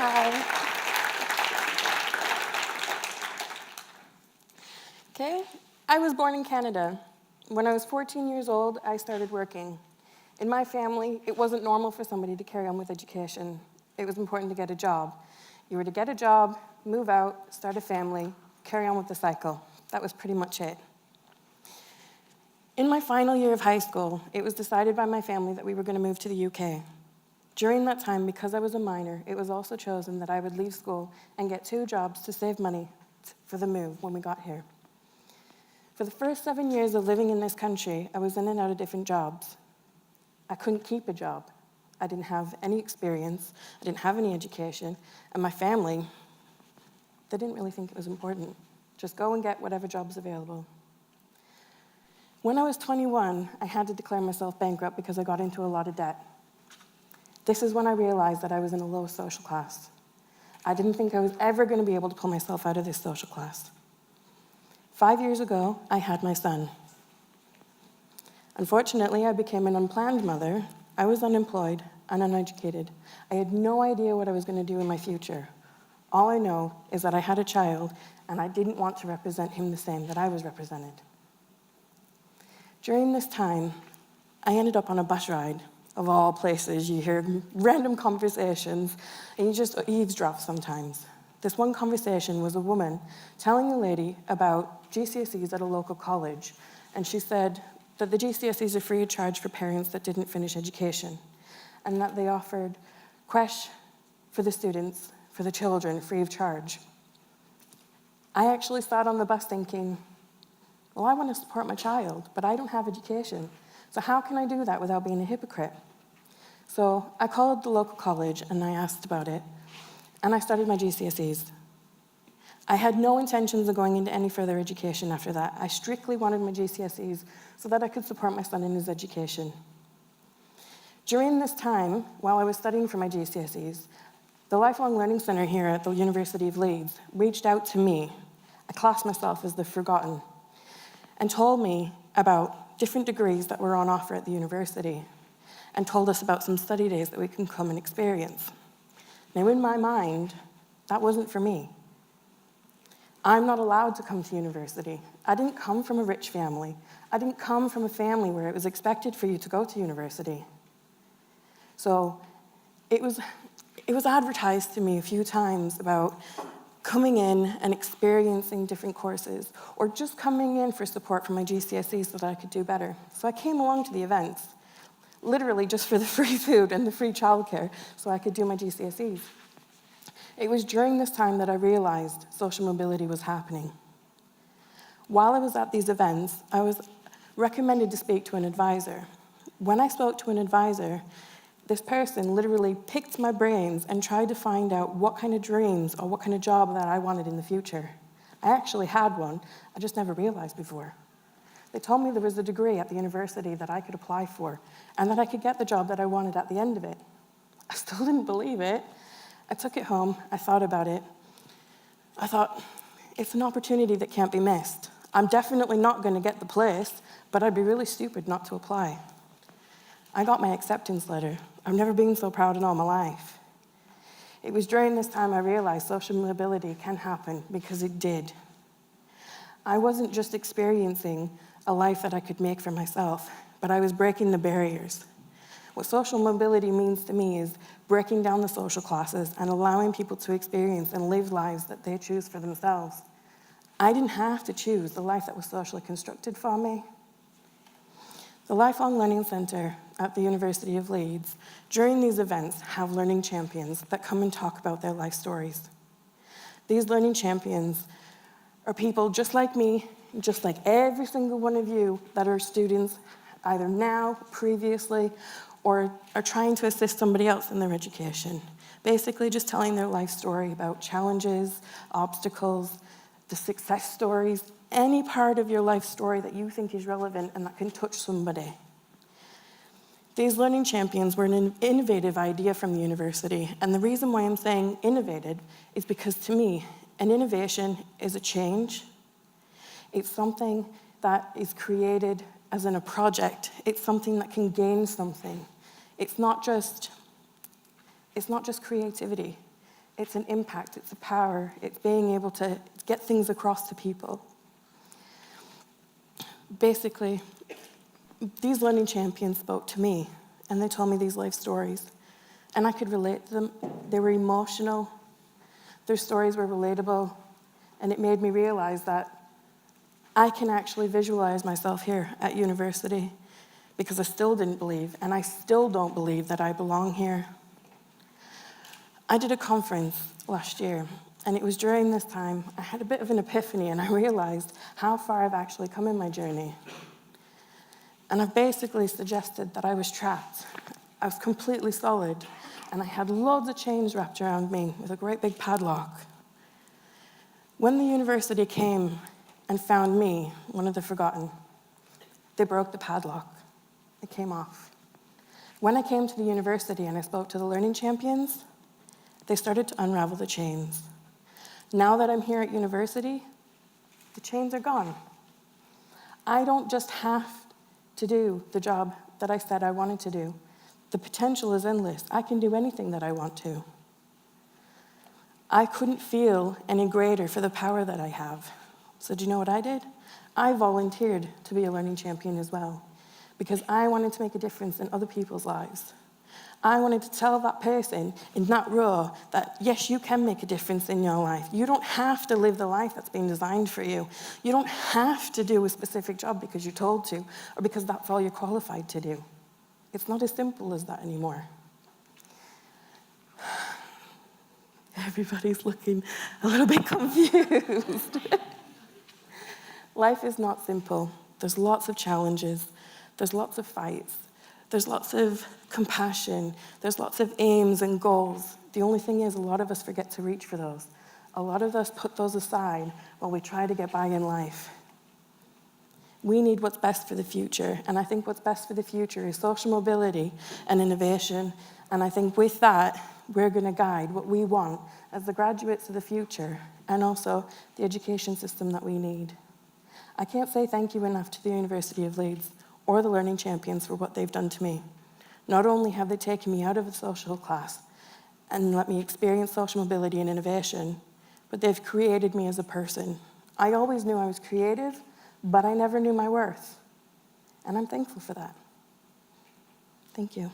Hi. Okay, I was born in Canada. When I was 14 years old, I started working. In my family, it wasn't normal for somebody to carry on with education. It was important to get a job. You were to get a job, move out, start a family, carry on with the cycle. That was pretty much it. In my final year of high school, it was decided by my family that we were going to move to the UK. During that time, because I was a minor, it was also chosen that I would leave school and get 2 jobs to save money for the move when we got here. For the first 7 years of living in this country, I was in and out of different jobs. I couldn't keep a job. I didn't have any experience, I didn't have any education, and my family, they didn't really think it was important. Just go and get whatever job's available. When I was 21, I had to declare myself bankrupt because I got into a lot of debt. This is when I realized that I was in a low social class. I didn't think I was ever going to be able to pull myself out of this social class. 5 years ago, I had my son. Unfortunately, I became an unplanned mother. I was unemployed and uneducated. I had no idea what I was going to do in my future. All I know is that I had a child, and I didn't want to represent him the same that I was represented. During this time, I ended up on a bus ride. Of all places, you hear random conversations, and you just eavesdrop sometimes. This one conversation was a woman telling a lady about GCSEs at a local college, and she said that the GCSEs are free of charge for parents that didn't finish education, and that they offered creche for the students, for the children, free of charge. I actually sat on the bus thinking, well, I want to support my child, but I don't have education. So how can I do that without being a hypocrite? So I called the local college and I asked about it, and I started my GCSEs. I had no intentions of going into any further education after that. I strictly wanted my GCSEs so that I could support my son in his education. During this time, while I was studying for my GCSEs, the Lifelong Learning Centre here at the University of Leeds reached out to me. I classed myself as the forgotten, and told me about different degrees that were on offer at the university, and told us about some study days that we can come and experience. Now, in my mind, that wasn't for me. I'm not allowed to come to university. I didn't come from a rich family. I didn't come from a family where it was expected for you to go to university. So it was advertised to me a few times about coming in and experiencing different courses, or just coming in for support for my GCSEs so that I could do better. So I came along to the events, literally just for the free food and the free childcare, so I could do my GCSEs. It was during this time that I realized social mobility was happening. While I was at these events, I was recommended to speak to an advisor. When I spoke to an advisor, this person literally picked my brains and tried to find out what kind of dreams or what kind of job that I wanted in the future. I actually had one, I just never realized before. They told me there was a degree at the university that I could apply for, and that I could get the job that I wanted at the end of it. I still didn't believe it. I took it home, I thought about it. I thought, it's an opportunity that can't be missed. I'm definitely not going to get the place, but I'd be really stupid not to apply. I got my acceptance letter. I've never been so proud in all my life. It was during this time I realized social mobility can happen, because it did. I wasn't just experiencing a life that I could make for myself, but I was breaking the barriers. What social mobility means to me is breaking down the social classes and allowing people to experience and live lives that they choose for themselves. I didn't have to choose the life that was socially constructed for me. The Lifelong Learning Centre at the University of Leeds, during these events, have learning champions that come and talk about their life stories. These learning champions are people just like me, just like every single one of you that are students, either now, previously, or are trying to assist somebody else in their education. Basically just telling their life story about challenges, obstacles, the success stories, any part of your life story that you think is relevant and that can touch somebody. These learning champions were an innovative idea from the university, and the reason why I'm saying innovative is because to me, an innovation is a change. It's something that is created as in a project. It's something that can gain something. It's not just creativity. It's an impact, it's a power, it's being able to get things across to people. Basically, these learning champions spoke to me, and they told me these life stories, and I could relate to them. They were emotional, their stories were relatable, and it made me realize that I can actually visualize myself here at university, because I still didn't believe, and I still don't believe that I belong here. I did a conference last year, and it was during this time I had a bit of an epiphany, and I realized how far I've actually come in my journey. And I've basically suggested that I was trapped. I was completely solid, and I had loads of chains wrapped around me with a great big padlock. When the university came and found me, one of the forgotten, they broke the padlock. It came off. When I came to the university and I spoke to the learning champions, they started to unravel the chains. Now that I'm here at university, the chains are gone. I don't just have to do the job that I said I wanted to do. The potential is endless. I can do anything that I want to. I couldn't feel any greater for the power that I have. So do you know what I did? I volunteered to be a learning champion as well, because I wanted to make a difference in other people's lives. I wanted to tell that person in that row that, yes, you can make a difference in your life. You don't have to live the life that's been designed for you. You don't have to do a specific job because you're told to, or because that's all you're qualified to do. It's not as simple as that anymore. Everybody's looking a little bit confused. Life is not simple. There's lots of challenges. There's lots of fights. There's lots of compassion. There's lots of aims and goals. The only thing is, a lot of us forget to reach for those. A lot of us put those aside while we try to get by in life. We need what's best for the future, and I think what's best for the future is social mobility and innovation, and I think with that, we're going to guide what we want as the graduates of the future, and also the education system that we need. I can't say thank you enough to the University of Leeds or the Learning Champions for what they've done to me. Not only have they taken me out of a social class and let me experience social mobility and innovation, but they've created me as a person. I always knew I was creative, but I never knew my worth. And I'm thankful for that. Thank you.